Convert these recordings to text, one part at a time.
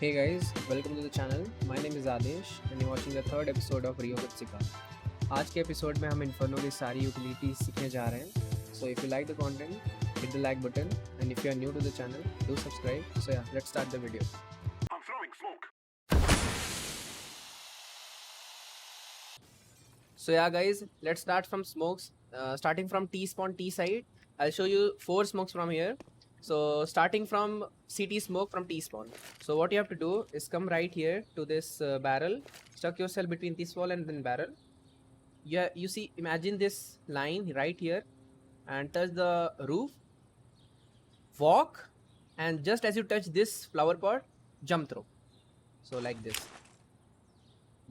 Hey guys, welcome to the channel. My name is Adesh and you're watching the third episode of Rio Kuch Sikha. आज के episode में हम inferno की सारी utilities सीखने जा रहे हैं. So if you like the content, hit the like button, and if you are new to the channel, do subscribe. So yeah, let's start the video. I'm throwing smoke. So yeah guys, let's start from smokes. Starting from T spawn T side, I'll show you 4 smokes from here. So starting from CT smoke from T spawn. So what you have to do is come right here to this barrel, stuck yourself between this wall and then barrel. Yeah, you see, imagine this line right here and touch the roof, walk, and just as you touch this flower pot, jump throw. So like this,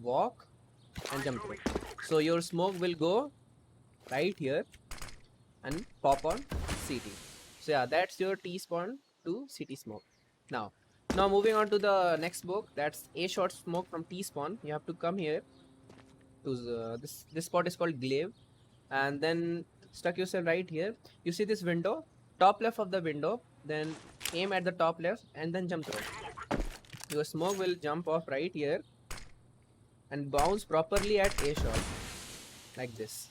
walk and jump throw. So your smoke will go right here and pop on CT. So yeah, that's your T spawn to CT smoke. Now moving on to the next smoke, that's A short smoke from T spawn. You have to come here to this spot is called glaive, and then stuck yourself right here. You see this window, top left of the window, then aim at the top left and then jump throw. Your smoke will jump off right here and bounce properly at A shot like this.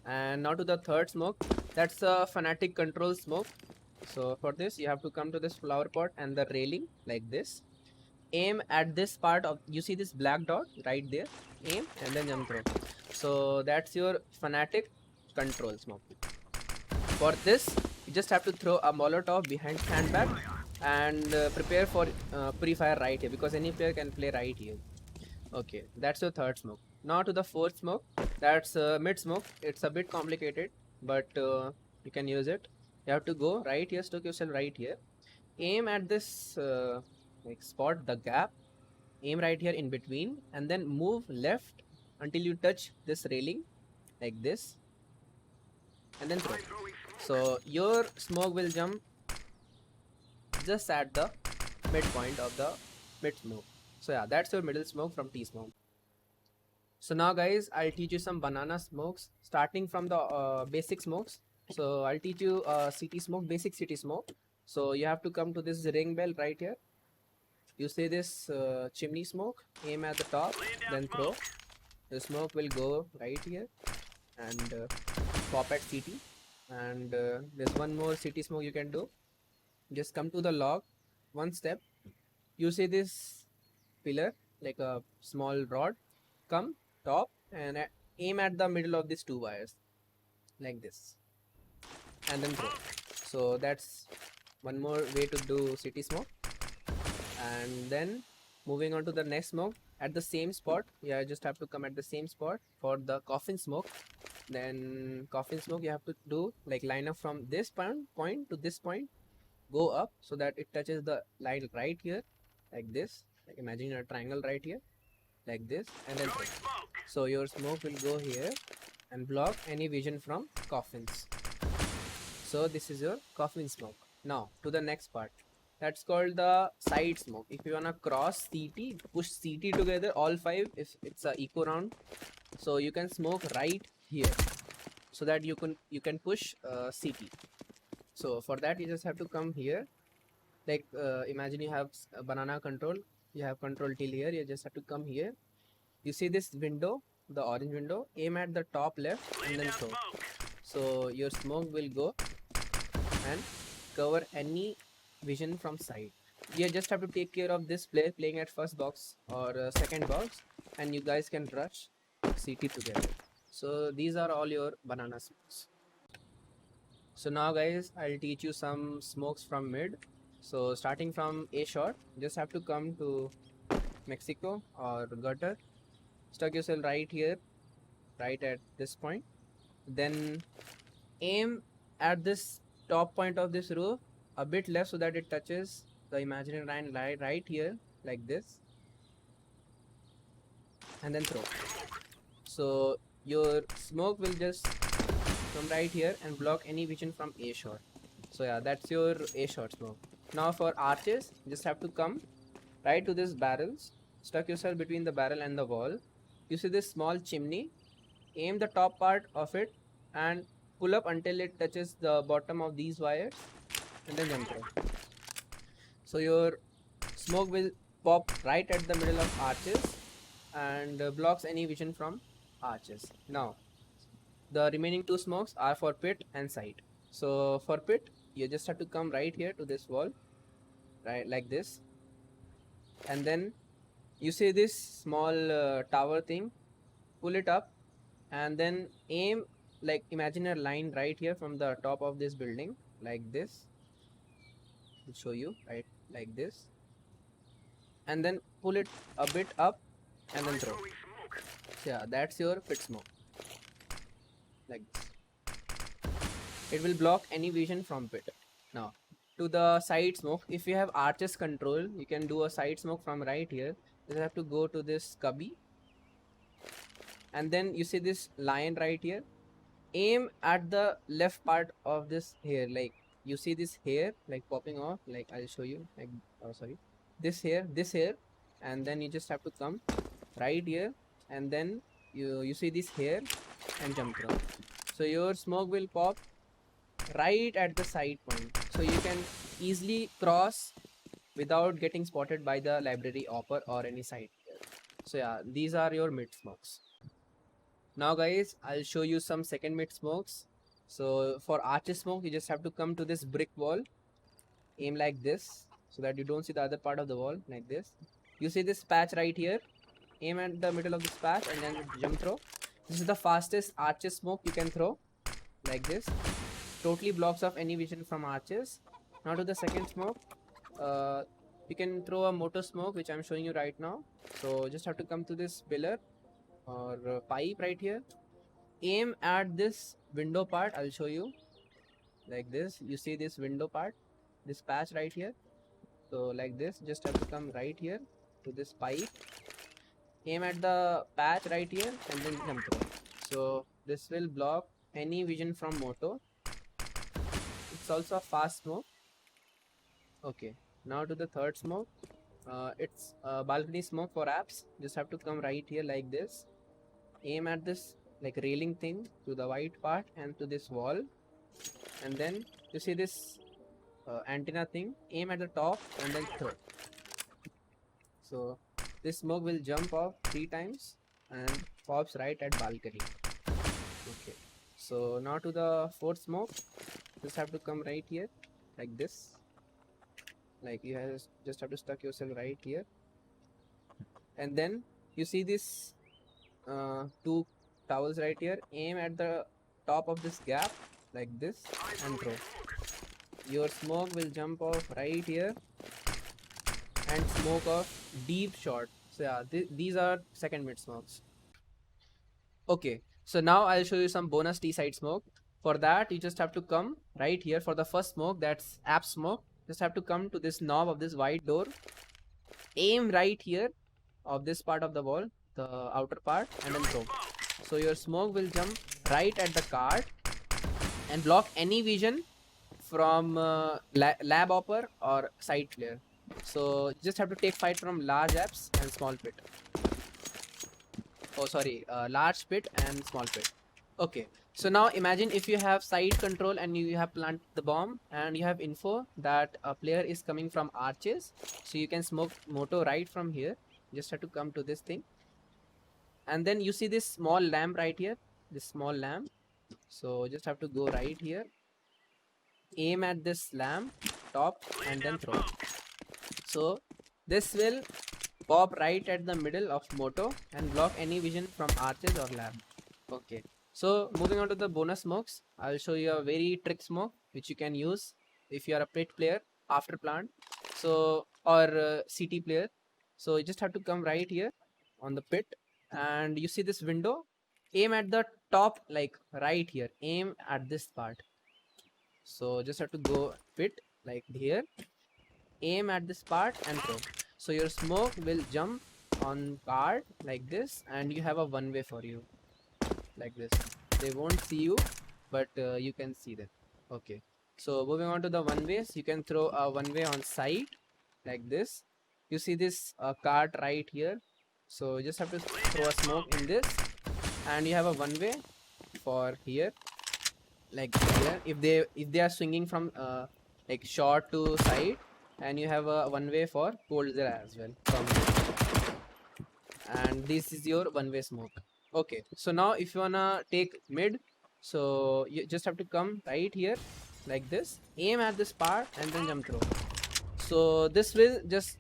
And now to the third smoke, that's a fanatic control smoke. So for this you have to come to this flower pot and the railing like this, aim at this part of, you see this black dot right there, aim and then jump throw. So that's your fanatic control smoke. For this you just have to throw a Molotov behind handbag and prepare for pre-fire right here, because any player can play right here. Okay, that's your third smoke. Now to the fourth smoke, that's mid smoke. It's a bit complicated, but you can use it. You have to go right here, stuck yourself right here, aim at this like spot, the gap, aim right here in between, and then move left until you touch this railing like this, and then throw. So your smoke will jump just at the midpoint of the mid smoke. So yeah, that's your middle smoke from T smoke. So now guys, I'll teach you some banana smokes, starting from the basic smokes. So I'll teach you CT smoke, basic CT smoke. So you have to come to this ring bell right here. You see this chimney smoke, aim at the top, then throw. The smoke will go right here and pop at CT. And there's one more CT smoke you can do. Just come to the log, one step. You see this pillar, like a small rod, come top and aim at the middle of these two wires like this, and then throw. So that's one more way to do CT smoke. And then moving on to the next smoke, at the same spot, yeah, just have to come at the same spot for the coffin smoke. Then coffin smoke you have to do like line up from this point to this point, go up so that it touches the line right here like this, like imagine a triangle right here like this, and then throw. So your smoke will go here and block any vision from coffins. So this is your coffin smoke. Now to the next part, that's called the side smoke. If you wanna cross CT, push CT together, all 5, if it's a eco round, so you can smoke right here so that you can push CT. So for that you just have to come here, like imagine you have a banana control, you have control till here, you just have to come here. You see this window, the orange window, aim at the top left and then throw. So your smoke will go and cover any vision from side. You just have to take care of this player playing at first box or second box, and you guys can rush CT together. So these are all your banana smokes. So now guys, I'll teach you some smokes from mid. So starting from A shot, just have to come to Mexico or gutter, stuck yourself right here, right at this point, then aim at this top point of this roof a bit left so that it touches the imaginary line right here like this, and then throw. So your smoke will just come right here and block any vision from A shot. So yeah, that's your A shot smoke. Now for arches, just have to come right to this barrels, stuck yourself between the barrel and the wall. You see this small chimney, aim the top part of it and pull up until it touches the bottom of these wires, and then jump throw. So your smoke will pop right at the middle of arches and blocks any vision from arches. Now the remaining two smokes are for pit and site. So for pit, you just have to come right here to this wall, right, like this, and then you see this small tower thing, pull it up, and then aim, like imagine a line right here from the top of this building, like this. I'll show you, right, like this, and then pull it a bit up and then throw. So yeah, that's your pit smoke, like this. It will block any vision from pit. Now to the side smoke, if you have arches control, you can do a side smoke from right here. You have to go to this cubby, and then you see this line right here. Aim at the left part of this hair, like you see this hair like popping off, like I'll show you, like sorry, this hair, and then you just have to come right here, and then you see this hair and jump throw. So your smoke will pop right at the side point, so you can easily cross without getting spotted by the library hopper or any side player. So yeah, these are your mid smokes. Now guys, I'll show you some second mid smokes. So for arches smoke, you just have to come to this brick wall, aim like this so that you don't see the other part of the wall, like this. You see this patch right here, aim at the middle of this patch and then jump throw. This is the fastest arches smoke you can throw, like this. Totally blocks off any vision from arches. Now to the second smoke, you can throw a motor smoke, which I'm showing you right now. So just have to come to this pillar or pipe right here, aim at this window part. I'll show you, like this. You see this window part, this patch right here. So like this, just have to come right here to this pipe, aim at the patch right here and then jump through. So this will block any vision from moto. It's also a fast smoke. Okay, now to the third smoke. It's a balcony smoke for apps. Just have to come right here like this, aim at this like railing thing to the white part and to this wall, and then you see this antenna thing, aim at the top and then throw. So this smoke will jump off 3 times and pops right at balcony. Okay, so now to the fourth smoke. Just have to come right here like this, like you just have to stuck yourself right here, and then you see this 2 towels right here, aim at the top of this gap like this and throw. Your smoke will jump off right here and smoke off deep shot. So yeah, these are second mid smokes. Okay, so now I'll show you some bonus T side smoke. For that, you just have to come right here for the first smoke, that's app smoke. Just have to come to this knob of this white door, aim right here of this part of the wall, the outer part, and then throw. So your smoke will jump right at the card and block any vision from lab hopper or side player. So just have to take fight from large apps and small pit. Oh sorry, large pit and small pit. Okay, so now imagine if you have side control and you have planted the bomb and you have info that a player is coming from arches, so you can smoke moto right from here. Just have to come to this thing, and then you see this small lamp right here, this small lamp. So just have to go right here, aim at this lamp top and then throw. So this will pop right at the middle of moto and block any vision from arches or lab. Okay, so moving on to the bonus smokes, I'll show you a very trick smoke which you can use if you are a pit player after plant, so or CT player. So you just have to come right here on the pit, and you see this window, aim at the top, like right here, aim at this part. So just have to go pit like here, aim at this part and throw. So your smoke will jump on card like this, and you have a one way for you like this. They won't see you, but you can see them. Okay, so moving on to the one ways, you can throw a one way on site like this. You see this card right here, so you just have to throw a smoke in this, and you have a one way for here like here. If they are swinging from like short to side, and you have a one way for cold there as well from here. And this is your one way smoke. Okay, so now if you wanna take mid, so you just have to come right here like this, aim at this part and then jump throw. So this will just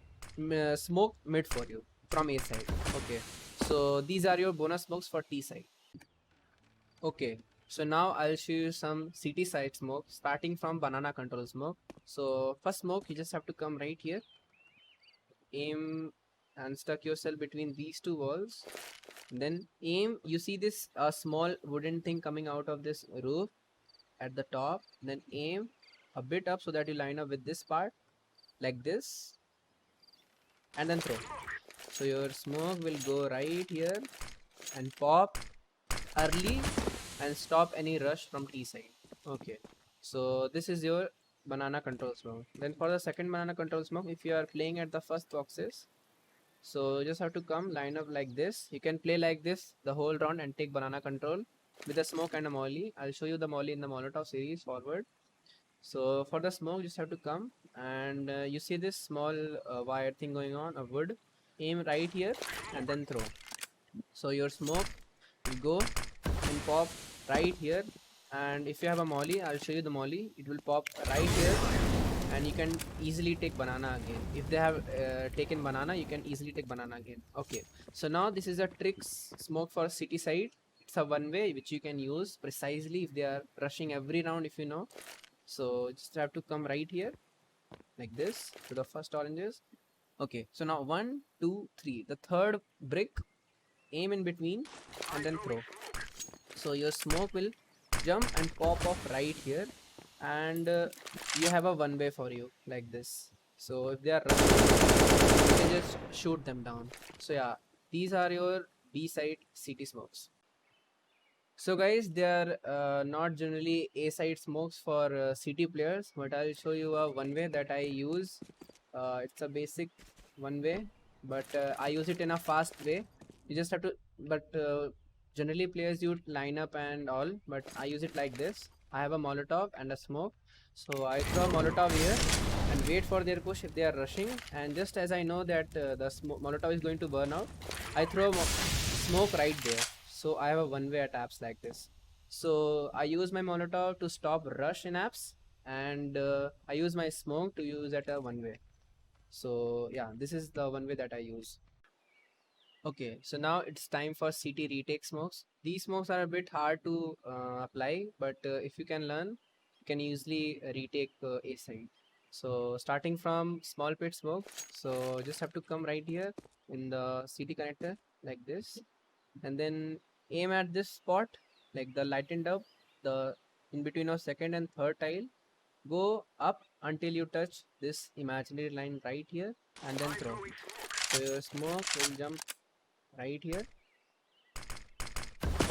smoke mid for you from A side. Okay, so these are your bonus smokes for T side. Okay, so now I'll show you some CT side smoke starting from banana control smoke. So first smoke, you just have to come right here, aim and stuck yourself between these two walls. Then aim, you see this small wooden thing coming out of this roof at the top. Then aim a bit up so that you line up with this part like this, and then throw. So your smoke will go right here and pop early and stop any rush from T side. Okay, so this is your banana control smoke. Then for the second banana control smoke, if you are playing at the first boxes, so you just have to come line up like this. You can play like this the whole round and take banana control with a smoke and a molly. I'll show you the molly in the Molotov series forward. So for the smoke, just have to come and you see this small wire thing going on, a wood. Aim right here and then throw. So your smoke will go and pop right here. And if you have a molly, I'll show you the molly. It will pop right here and you can easily take banana again. If they have taken banana, you can easily take banana again. Okay, so now this is a tricks smoke for city side. It's a one way which you can use precisely if they are rushing every round, if you know. So just have to come right here like this to the first oranges. Okay, so now 1 2 3, the third brick, aim in between and then throw. So your smoke will jump and pop off right here, and you have a one way for you like this. So if they are running, you can just shoot them down. So yeah, these are your B side CT smokes. So guys, they are not generally A side smokes for CT players, but I'll show you a one way that I use. It's a basic one way, but I use it in a fast way. You just have to, but generally players use line up and all, but I use it like this. I have a Molotov and a smoke, so I throw a Molotov here and wait for their push if they are rushing. And just as I know that the Molotov is going to burn out, I throw smoke right there. So I have a one way at apps like this. So I use my Molotov to stop rush in apps, and I use my smoke to use at a one way. So yeah, this is the one way that I use. Okay, so now it's time for CT retake smokes. These smokes are a bit hard to apply, but if you can learn, you can easily retake A side. So starting from small pit smoke, so just have to come right here in the CT connector like this, and then aim at this spot like the lightened up, the in between of second and third tile. Go up until you touch this imaginary line right here and then throw. So your smoke will jump right here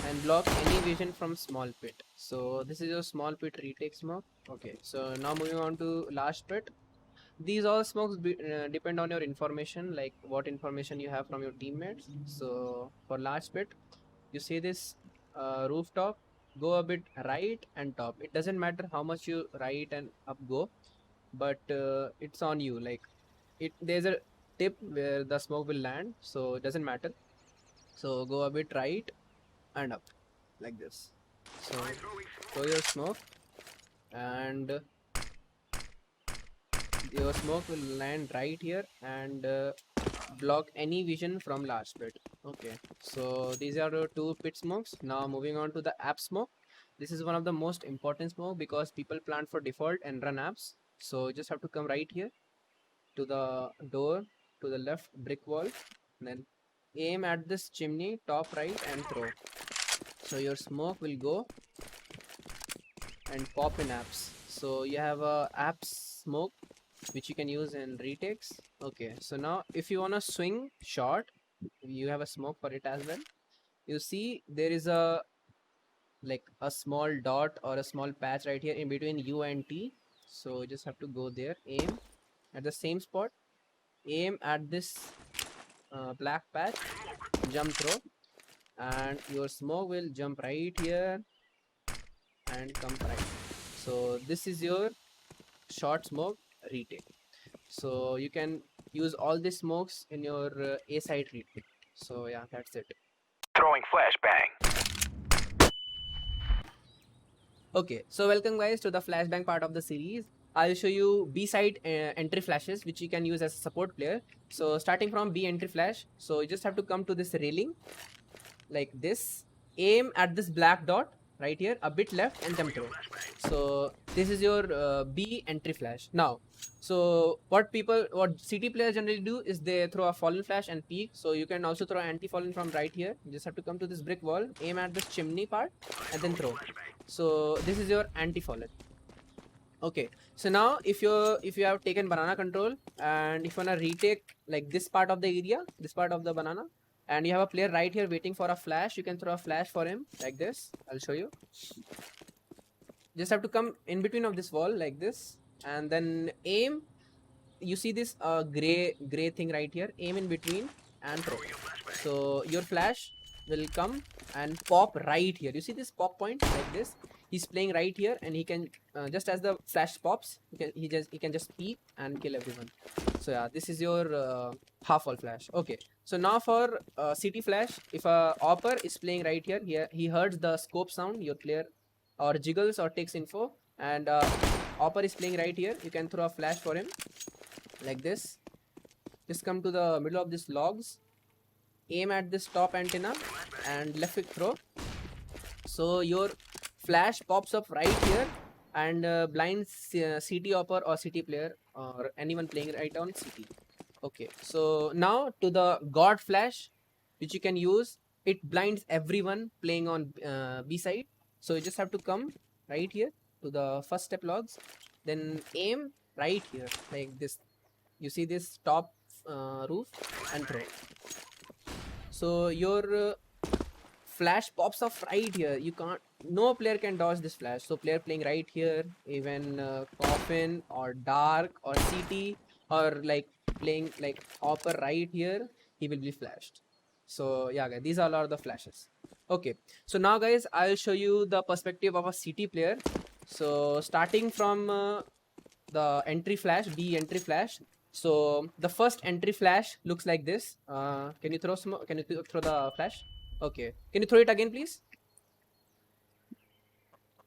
and block any vision from small pit. So this is your small pit retake smoke. Okay, so now moving on to last pit. These all smokes depend on your information, like what information you have from your teammates. So for large pit, you see this rooftop, go a bit right and top. It doesn't matter how much you right and up go, but it's on you. Like there's a tip where the smoke will land, so it doesn't matter. So go a bit right and up like this. So throw your smoke, and your smoke will land right here and block any vision from large pit. Okay, so these are the two pit smokes. Now moving on to the app smoke. This is one of the most important smoke because people plant for default and run apps. So just have to come right here to the door to the left brick wall, then aim at this chimney top right and throw. So your smoke will go and pop in apps. So you have a apps smoke which you can use in retakes. Okay, so now if you want to swing shot, you have a smoke for it as well. You see there is a like a small dot or a small patch right here in between U and T. So you just have to go there, aim at the same spot, aim at this black patch, jump throw, and your smoke will jump right here and come right. So this is your short smoke retake. So you can use all these smokes in your A side retake. So yeah, that's it. Throwing flashbang. Okay, so welcome guys to the flashbang part of the series. I'll show you B side entry flashes which you can use as a support player. So starting from B entry flash, so you just have to come to this railing like this, aim at this black dot right here, a bit left, and jump throw. So this is your B entry flash. Now, so what CT players generally do is they throw a fallen flash and peek. So you can also throw anti-fallen from right here. You just have to come to this brick wall, aim at this chimney part, and then throw. So this is your anti-fallen. Okay, so now if you have taken banana control and if you wanna retake like this part of the area, this part of the banana, and you have a player right here waiting for a flash, you can throw a flash for him like this. I'll show you. Just have to come in between of this wall like this, and then aim. You see this gray thing right here, aim in between and throw. So your flash will come and pop right here. You see this pop point like this, he's playing right here, and he can just as the flash pops, he can just peek and kill everyone. So yeah, this is your half wall flash. Okay, so now for CT flash, if a opper is playing right here, he hears the scope sound, your player or jiggles or takes info, and opper is playing right here, you can throw a flash for him like this. Just come to the middle of this logs, aim at this top antenna and left click throw. So your flash pops up right here and blinds CT opper or CT player or anyone playing right on CT. Okay, so now to the god flash which you can use. It blinds everyone playing on B side. So you just have to come right here to the first step logs, then aim right here like this. You see this top roof and throw. So your flash pops off right here. You can't, no player can dodge this flash. So player playing right here, even coffin or dark or CT or like playing like opper right here, he will be flashed. So yeah guys, these all are the flashes. Okay, so now guys, I'll show you the perspective of a CT player. So starting from the entry flash, B entry flash. So the first entry flash looks like this. Can you throw throw the flash? Okay, can you throw it again please?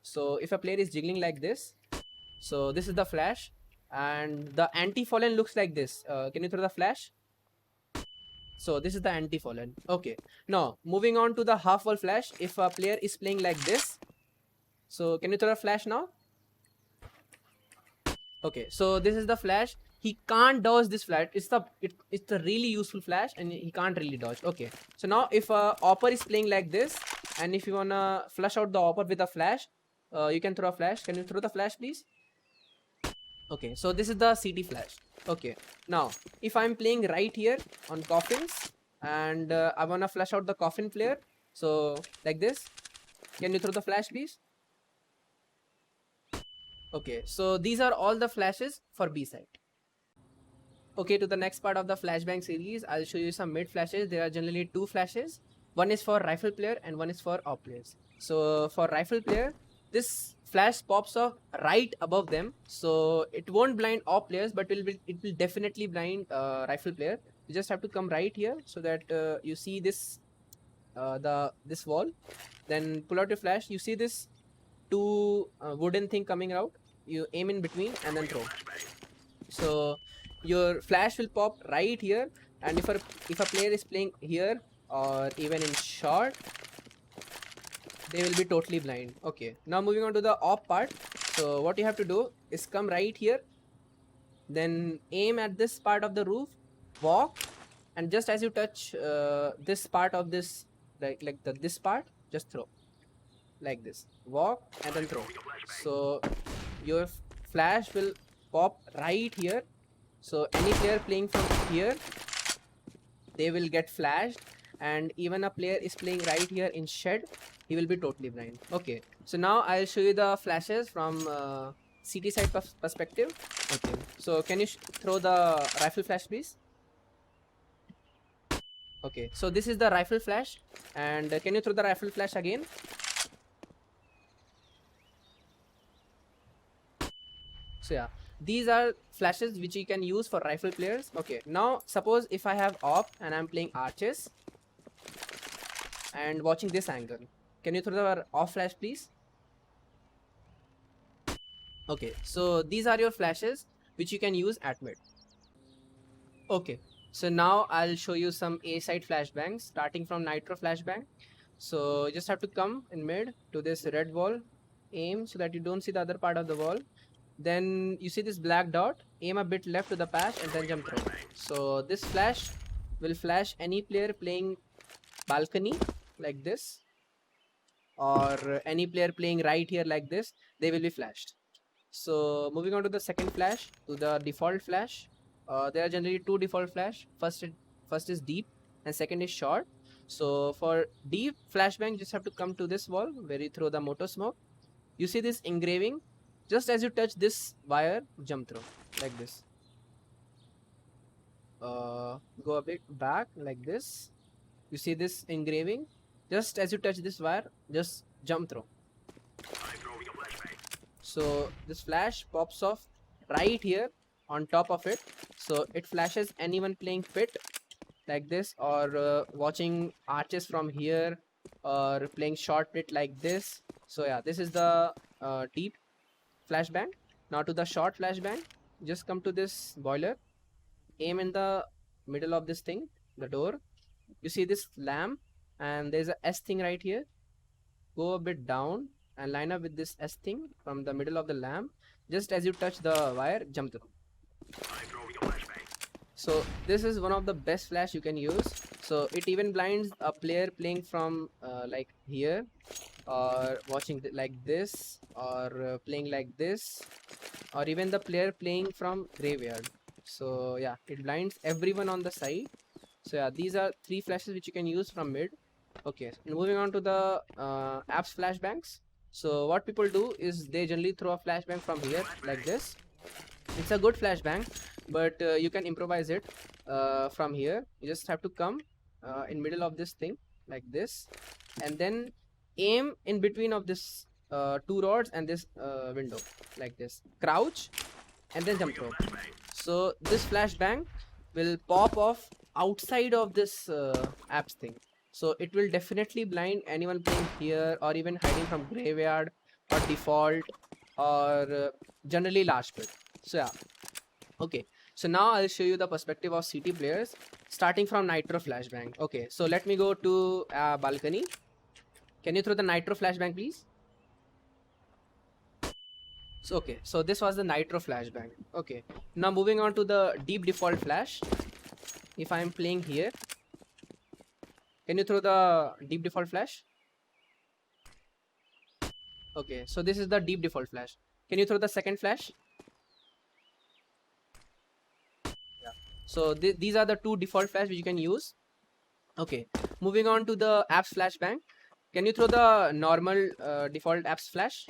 So if a player is jiggling like this, so this is the flash, and the anti-fallen looks like this. Can you throw the flash? So this is the anti-fallen. Okay, now moving on to the half wall flash. If a player is playing like this, so can you throw a flash now? Okay, so this is the flash. He can't dodge this flash. It's a really useful flash, and he can't really dodge. Okay, so now if a opper is playing like this, and if you wanna flush out the opper with a flash, you can throw a flash. Can you throw the flash please? Okay, so this is the CT flash. Okay, now if I'm playing right here on coffins and I wanna flush out the coffin player, so like this, can you throw the flash please? Okay, so these are all the flashes for B side. Okay, to the next part of the flashbang series, I'll show you some mid flashes. There are generally two flashes. One is for rifle player and one is for op players. So for rifle player, this flash pops off right above them. So it won't blind op players, but it will definitely blind rifle player. You just have to come right here so that you see this this wall. Then pull out your flash. You see this two wooden thing coming out. You aim in between and then throw. So your flash will pop right here, and if a player is playing here or even in short, they will be totally blind. Okay, now moving on to the op part. So what you have to do is come right here, then aim at this part of the roof, walk, and just as you touch this part of this, this part, just throw like this, walk and then throw. So your flash will pop right here. So any player playing from here, they will get flashed, and even a player is playing right here in shed, he will be totally blind. Okay, so now I'll show you the flashes from CT side perspective. Okay, so can you throw the rifle flash please? Okay, so this is the rifle flash, and can you throw the rifle flash again? So yeah, these are flashes which you can use for rifle players. Okay, now suppose if I have op and I'm playing arches and watching this angle, can you throw the off flash please? Okay, so these are your flashes which you can use at mid. Okay, so now I'll show you some A side flashbangs starting from nitro flashbang. So you just have to come in mid to this red wall, aim so that you don't see the other part of the wall. Then you see this black dot, aim a bit left to the patch and then jump throw. So this flash will flash any player playing balcony like this, or any player playing right here like this, they will be flashed. So moving on to the second flash, to the default flash. There are generally two default flash. First is deep and second is short. So for deep flashbang, you just have to come to this wall where you throw the moto smoke. You see this engraving. Just as you touch this wire, jump throw like this. Go a bit back like this. You see this engraving. Just as you touch this wire, just jump throw. So this flash pops off right here on top of it. So it flashes anyone playing pit like this, or watching arches from here, or playing short pit like this. So yeah, this is the deep flashbang. Now to the short flashbang, just come to this boiler, aim in the middle of this thing, the door. You see this lamp and there's a S thing right here. Go a bit down and line up with this S thing from the middle of the lamp. Just as you touch the wire, jump through. So this is one of the best flash you can use. So it even blinds a player playing from like here, or watching like this, or playing like this, or even the player playing from graveyard. So yeah, it blinds everyone on the side. So yeah, these are three flashes which you can use from mid. Okay, and moving on to the apps flashbangs. So what people do is they generally throw a flashbang from here like this. It's a good flashbang, but you can improvise it from here. You just have to come in middle of this thing like this, and then aim in between of this two rods and this window like this. Crouch and then jump throw. So this flashbang will pop off outside of this apps thing. So it will definitely blind anyone playing here, or even hiding from graveyard, or default, or generally large pit. So yeah, okay. So now I'll show you the perspective of CT players starting from nitro flashbang. Okay, so let me go to balcony. Can you throw the nitro flashbang please? So okay, so this was the nitro flashbang. Okay, now moving on to the deep default flash. If I am playing here, can you throw the deep default flash? Okay, so this is the deep default flash. Can you throw the second flash? Yeah. So these are the two default flash which you can use. Okay, moving on to the apps flashbang. Can you throw the normal default apps flash?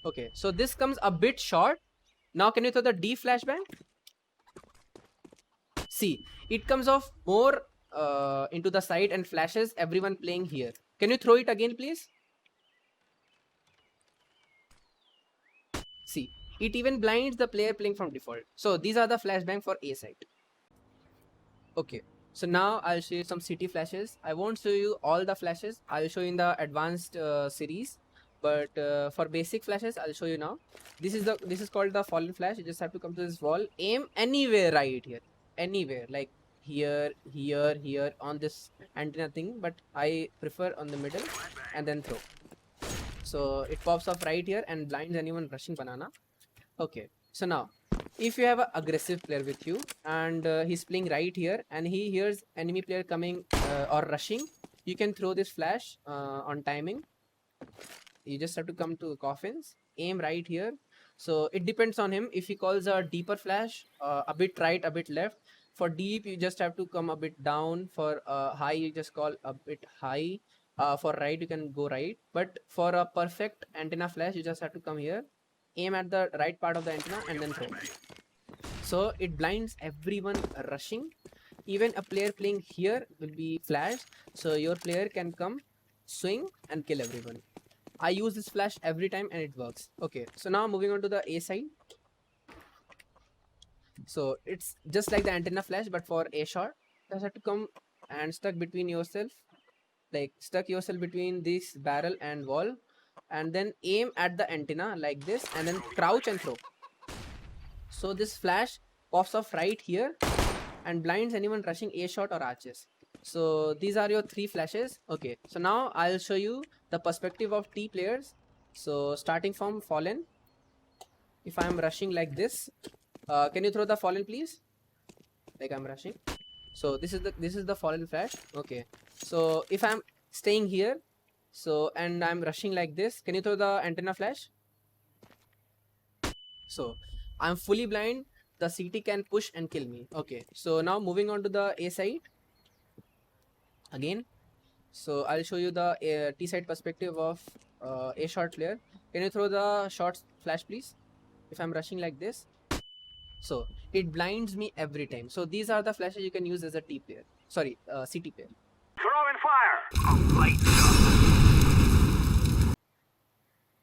Okay, so this comes a bit short. Now can you throw the deep flashbang? See, it comes off more into the side and flashes everyone playing here. Can you throw it again please? See, it even blinds the player playing from default. So these are the flashbang for A side. Okay, so now I'll show you some city flashes. I won't show you all the flashes. I'll show you in the advanced series. But for basic flashes, I'll show you now. This is called the fallen flash. You just have to come to this wall, aim anywhere right here, anywhere like here, here, here on this antenna thing. But I prefer on the middle and then throw. So it pops off right here and blinds anyone rushing banana. Okay, so now if you have an aggressive player with you and he's playing right here and he hears enemy player coming or rushing, you can throw this flash on timing. You just have to come to coffins, aim right here. So it depends on him. If he calls a deeper flash, a bit right, a bit left. For deep, you just have to come a bit down. For high, you just call a bit high. For right, you can go right. But for a perfect antenna flash, you just have to come here, aim at the right part of the antenna and then throw. So it blinds everyone rushing. Even a player playing here will be flashed. So your player can come, swing and kill everyone. I use this flash every time and it works. Okay, so now moving on to the A side. So it's just like the antenna flash, but for A shot. You have to come and stuck between yourself, like stuck yourself between this barrel and wall, and then aim at the antenna like this, and then crouch and throw. So this flash pops off right here and blinds anyone rushing A shot or arches. So these are your 3 flashes. Okay, so now I'll show you the perspective of T players. So starting from Fallen, if I'm rushing like this, can you throw the Fallen please? Like I'm rushing. So this is the Fallen flash. Okay, so if I'm staying here, so and I'm rushing like this, can you throw the antenna flash? So I'm fully blind. The CT can push and kill me. Okay, so now moving on to the A side again. So I'll show you the T side perspective of A shot player. Can you throw the shots flash please? If I'm rushing like this, so it blinds me every time. So these are the flashes you can use as a T player. Sorry, CT player. Throwing fire.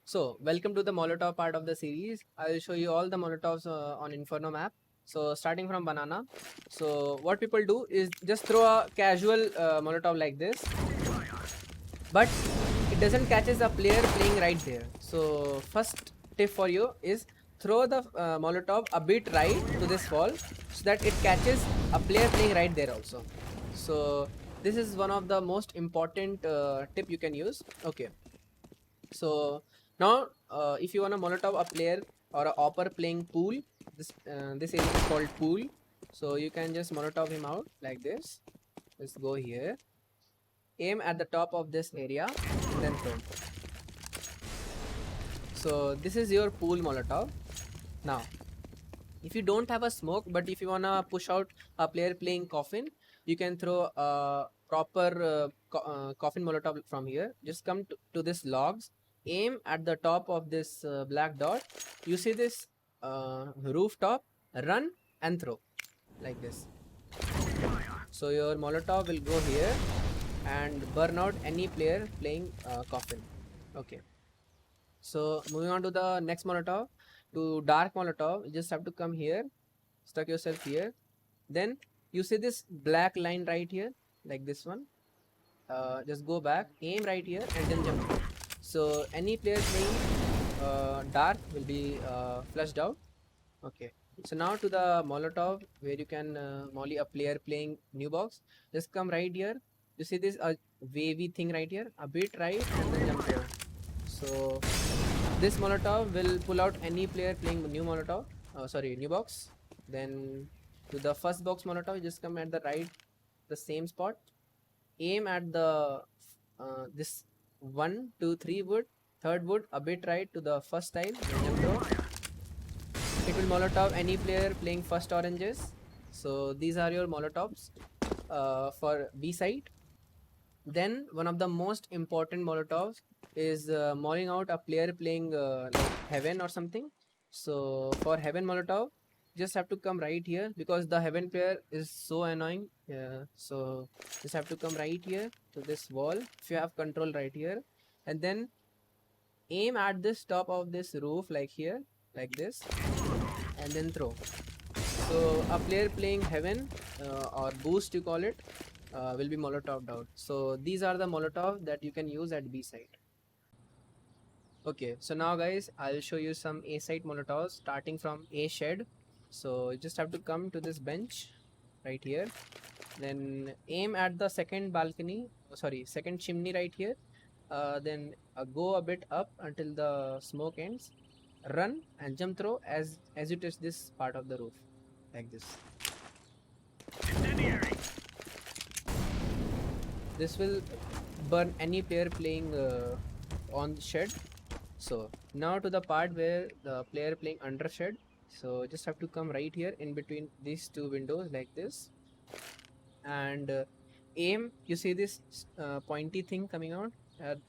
So welcome to the Molotov part of the series. I will show you all the Molotovs on Inferno map. So starting from banana. So what people do is just throw a casual Molotov like this, but it doesn't catches a player playing right there. So first tip for you is throw the Molotov a bit right to this wall so that it catches a player playing right there also. So this is one of the most important tip you can use. Okay, so now if you want to Molotov a player or a opper playing pool, this area is called pool. So you can just Molotov him out like this. Let's go here, aim at the top of this area and then throw. So this is your pool Molotov. Now if you don't have a smoke, but if you wanna push out a player playing coffin, you can throw a proper coffin Molotov from here. Just come to this logs, aim at the top of this black dot. You see this rooftop, run and throw like this. So your Molotov will go here and burn out any player playing coffin. Okay, so moving on to the next Molotov, to dark Molotov, you just have to come here, stuck yourself here, then you see this black line right here, like this one. Just go back, aim right here and then jump. So any player playing dark will be flushed out. Okay, so now to the Molotov where you can molly a player playing new box. Just come right here. You see this wavy thing right here, a bit right and then jump here. So this Molotov will pull out any player playing new Molotov, new box. Then to the first box Molotov, you just come at the right, the same spot, aim at the this 1, 2, 3 wood, third wood, a bit right to the first tile, then jump throw. It will Molotov any player playing first oranges. So these are your Molotovs for B side. Then one of the most important Molotovs is molling out a player playing like heaven or something. So for heaven Molotov, just have to come right here because the heaven player is so annoying. So just have to come right here to this wall if you have control right here, and then aim at this top of this roof like here, like this, and then throw. So a player playing heaven or boost you call it will be Molotov out. So these are the Molotov that you can use at B side. Okay, so now guys, I'll show you some A side Molotovs starting from A shed. So you just have to come to this bench right here, then aim at the second balcony, second chimney right here. Then go a bit up until the smoke ends. Run and jump throw as you touch this part of the roof, like this. This will burn any player playing on shed. So now to the part where the player playing under shed. So just have to come right here in between these two windows like this, and aim. You see this pointy thing coming out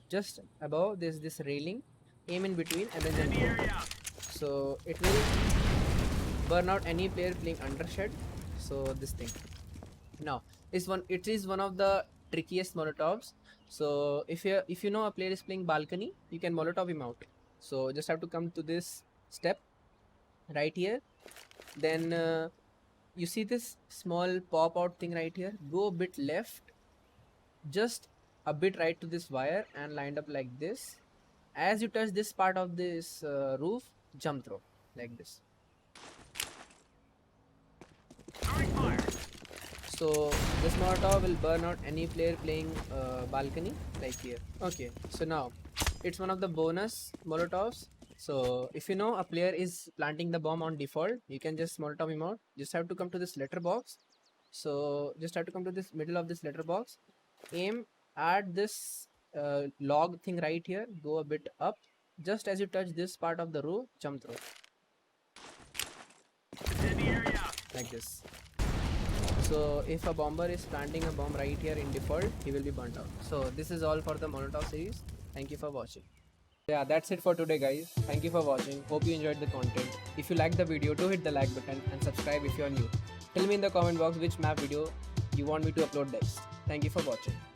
just above this railing. Aim in between and then jump. So it will burn out any player playing under shed. So this thing now is one. It is one of the trickiest Molotovs. So if you know a player is playing balcony, you can Molotov him out. So just have to come to this step right here. Then you see this small pop out thing right here. Go a bit left, just a bit right to this wire and lined up like this. As you touch this part of this roof, jump throw like this. So this Molotov will burn out any player playing balcony like here. Okay, so now it's one of the bonus Molotovs. So if you know a player is planting the bomb on default, you can just Molotov him out. Just have to come to this letterbox. So just have to come to this middle of this letterbox. Aim at this log thing right here. Go a bit up. Just as you touch this part of the roof, jump throw. Like this. So if a bomber is planting a bomb right here in default, he will be burnt out. So this is all for the Molotov series. Thank you for watching. Yeah, that's it for today guys. Thank you for watching. Hope you enjoyed the content. If you liked the video, do hit the like button and subscribe if you are new. Tell me in the comment box which map video you want me to upload next. Thank you for watching.